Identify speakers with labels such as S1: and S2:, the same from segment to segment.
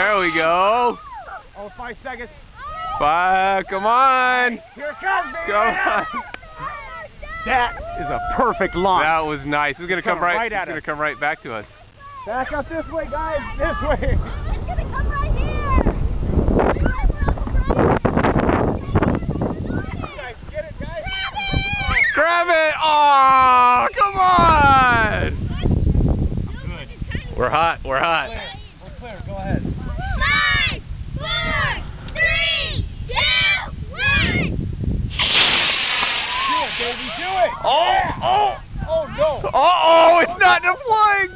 S1: There we go.
S2: Oh, 5 seconds.
S1: 5, come on.
S2: Here it comes, baby.
S1: Come on.
S2: That is a perfect launch.
S1: That was nice. It's gonna come right
S2: at us.
S1: It's gonna come right back to us.
S2: Back up this way, guys. This way.
S3: It's gonna come right here.
S2: Guys, get it, guys.
S1: Grab it! Oh, come on!
S2: Good.
S1: We're hot. We're hot.
S2: We're clear. Go ahead.
S3: 5, 4, 3, 2, 1.
S2: Do it, baby. Do it.
S1: Oh, oh,
S2: Oh, no.
S1: oh, it's not deploying.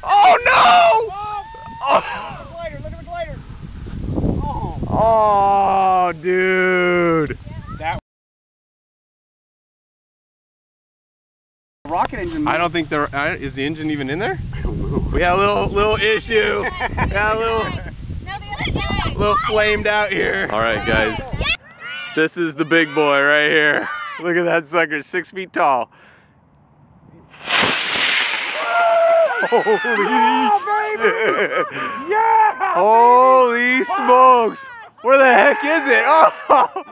S1: Oh no!
S2: Oh. Look at the glider. Oh.
S1: Oh, dude.
S2: That rocket engine.
S1: I don't think is the engine even in there?
S2: I don't know.
S1: We had a little issue. We had a little flamed out here. All right, guys. This is the big boy right here. Look at that sucker, 6 feet tall. Holy shit.
S2: Yeah!
S1: Holy smokes. Where the heck is it? Oh!